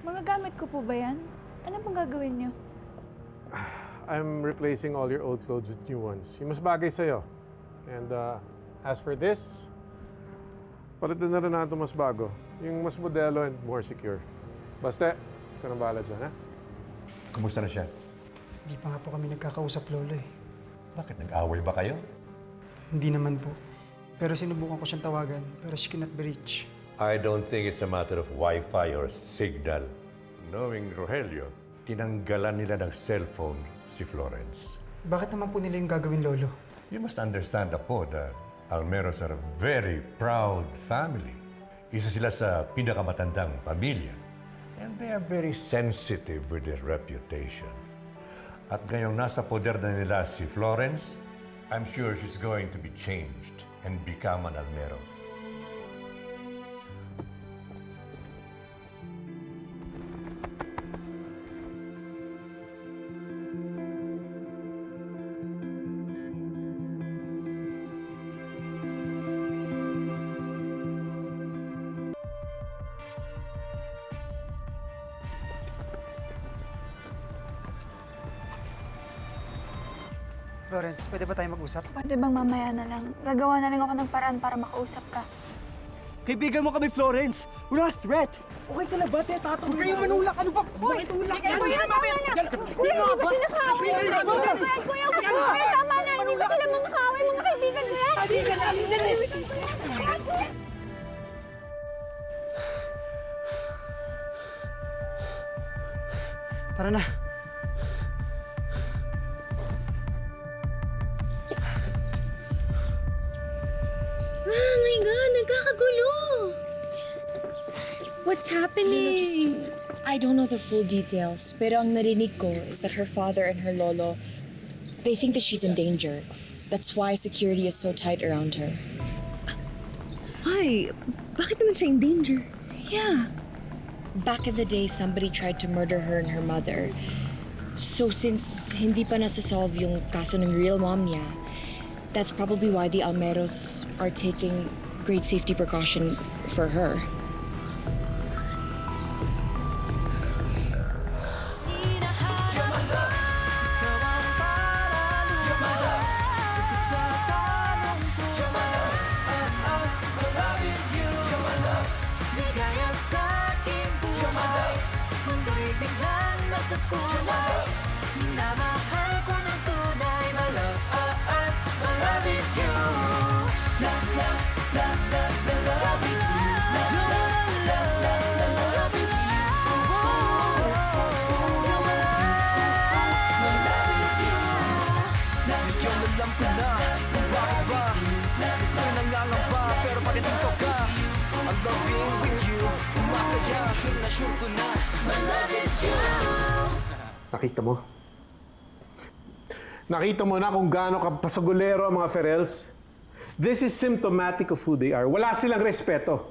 Magagamit ko po ba yan? Ano pong gagawin niyo? I'm replacing all your old clothes with new ones. Yung mas bagay sa'yo. And as for this, palitan na rin natin mas bago. Yung mas modelo and more secure. Basta, ikaw nang bahala dyan, ha? Kumusta na siya? Hindi pa nga po kami nagkakausap, Lolo eh. Bakit? Nag-away ba kayo? Hindi naman po. Pero sinubukan ko siyang tawagan, pero she cannot be reached. I don't think it's a matter of Wi-Fi or signal. Knowing Rogelio, tinanggalan nila ng cellphone si Florence. Bakit naman po nila yung gagawin, Lolo? You must understand, Apo, that Almeros are a very proud family. Isa sila sa pinakamatandang pamilya. And they are very sensitive with their reputation. At ngayong nasa poder na nila si Florence, I'm sure she's going to be changed and become an Almero. Florence, pwede ba tayo mag-usap? Pwede bang mamaya na lang? Gagawa na lang ako ng paraan para makausap ka. Kaibigan mo kami, Florence! We're not a threat! Okay ka na ba, te? Tatawag Huwag kayong manulak! Ano ba? Hoy! Kuya, tama na! Kuya, hindi ko sila kaaway! Kuya, tama na! Hindi ko sila mga kaaway! Mga kaibigan ko yan! Halika na! Halika na! Tara na. Oh my God, nagkakagulo! What's happening? I don't know the full details, pero ang narinig ko is that her father and her lolo, they think that she's in danger. That's why security is so tight around her. Why? Bakit naman siya in danger? Yeah. Back in the day, somebody tried to murder her and her mother. So since hindi pa nasa-solve yung kaso ng real mom niya, that's probably why the Almeros are taking great safety precaution for her. Nakita mo? Nakita mo na kung gaano kapasagulero ang mga Ferrells? This is symptomatic of who they are. Wala silang respeto.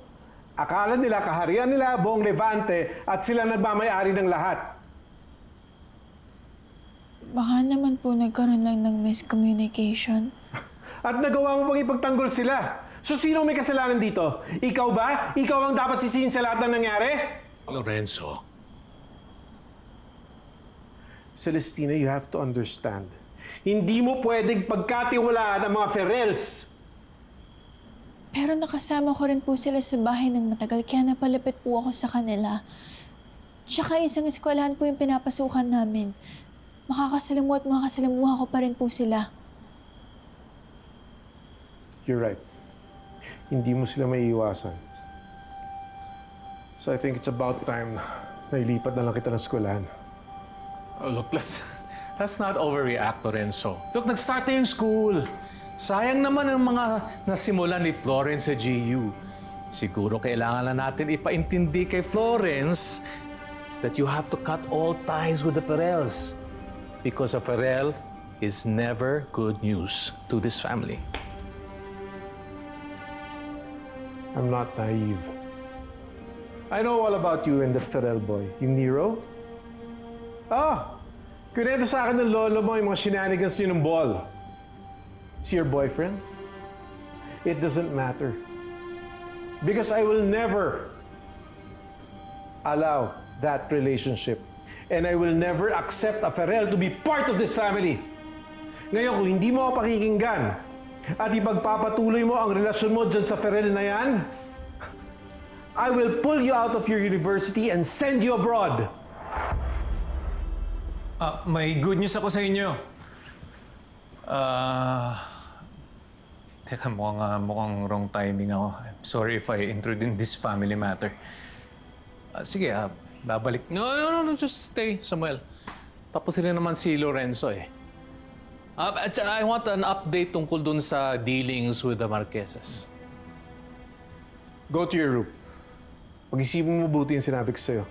Akala nila kaharian nila buong Levante at sila nagmamayari ng lahat. Baka naman po nagkaroon lang ng miscommunication. At nagawa mo pang ipagtanggol sila. So sino may kasalanan dito? Ikaw ba? Ikaw ang dapat sisihin sa lahat ng nangyari? Lorenzo. Celestina, you have to understand. Hindi mo pwedeng pagkatiwalaan ang mga Ferrells. Pero nakasama ko rin po sila sa bahay ng matagal, kaya napalapit po ako sa kanila. Tsaka isang eskwelahan po yung pinapasukan namin. Makakasalamuha ko pa rin po sila. You're right. Hindi mo sila maiiwasan. So I think it's about time na ilipat na lang kita ng eskwelahan. Oh, look, let's not overreact, Lorenzo. Look, nag-start na yung school. Sayang naman ang mga nasimulan ni Florence sa GU. Siguro kailangan lang natin ipaintindi kay Florence that you have to cut all ties with the Ferrells. Because a Ferrell is never good news to this family. I'm not naive. I know all about you and the Ferrell boy. Yung Nero? Kunento sa akin ng lolo mo yung mga shenanigans niyo ng ball. Is he your boyfriend? It doesn't matter. Because I will never allow that relationship. And I will never accept a Ferrell to be part of this family. Ngayon, kung hindi mo ako pakikinggan at ipagpapatuloy mo ang relasyon mo dyan sa Ferrell na yan, I will pull you out of your university and send you abroad. May good news ako sa inyo. Teka, mukhang wrong timing ako. I'm sorry if I intrude in this family matter. Sige, babalik. No, just stay, Samuel. Tapos rin naman si Lorenzo eh. At I want an update tungkol dun sa dealings with the Marqueses. Go to your room. Pag-isipin mo mabuti yung sinabi ko sa'yo.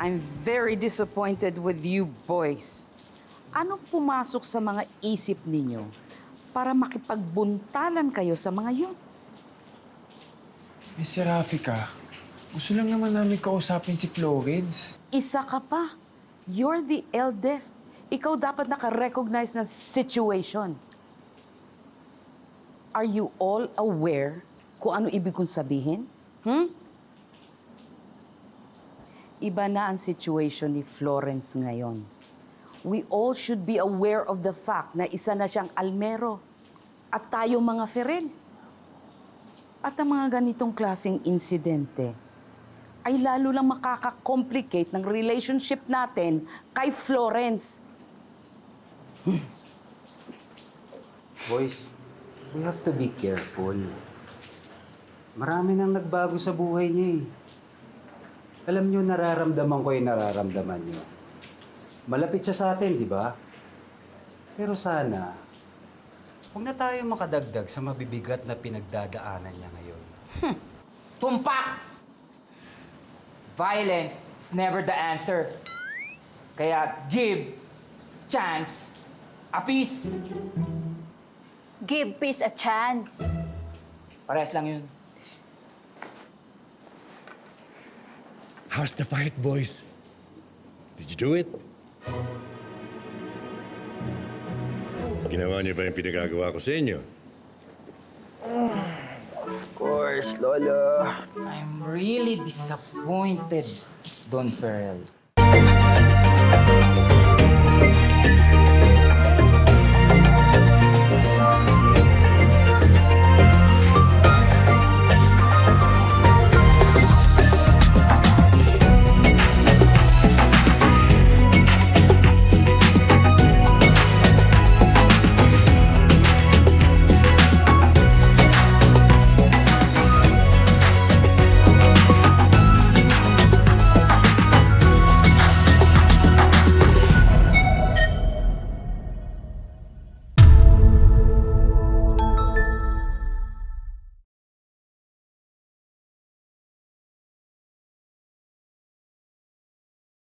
I'm very disappointed with you boys. Anong pumasok sa mga isip ninyo para makipagbuntalan kayo sa mga yun? Miss Serafika, gusto lang naman namin kausapin si Florence. Isa ka pa. You're the eldest. Ikaw dapat naka-recognize ng situation. Are you all aware kung ano ibig kong sabihin? Iba na ang situation ni Florence ngayon. We all should be aware of the fact na isa na siyang almero at tayo mga Ferrell. At ang mga ganitong klaseng insidente ay lalo lang makaka-complicate ng relationship natin kay Florence. Boys, we have to be careful. Marami nang nagbago sa buhay niya eh. Alam niyo, nararamdaman ko yung nararamdaman niyo. Malapit siya sa atin, di ba? Pero sana, huwag na tayo makadagdag sa mabibigat na pinagdadaanan niya ngayon. Tumpak! Violence is never the answer. Kaya give chance a peace. Give peace a chance. Parehas lang yun. How's the fight, boys? Did you do it? Ginawa niyo ba yung pinagagawa ko sa inyo? Of course, Lolo. I'm really disappointed, Don Ferrell.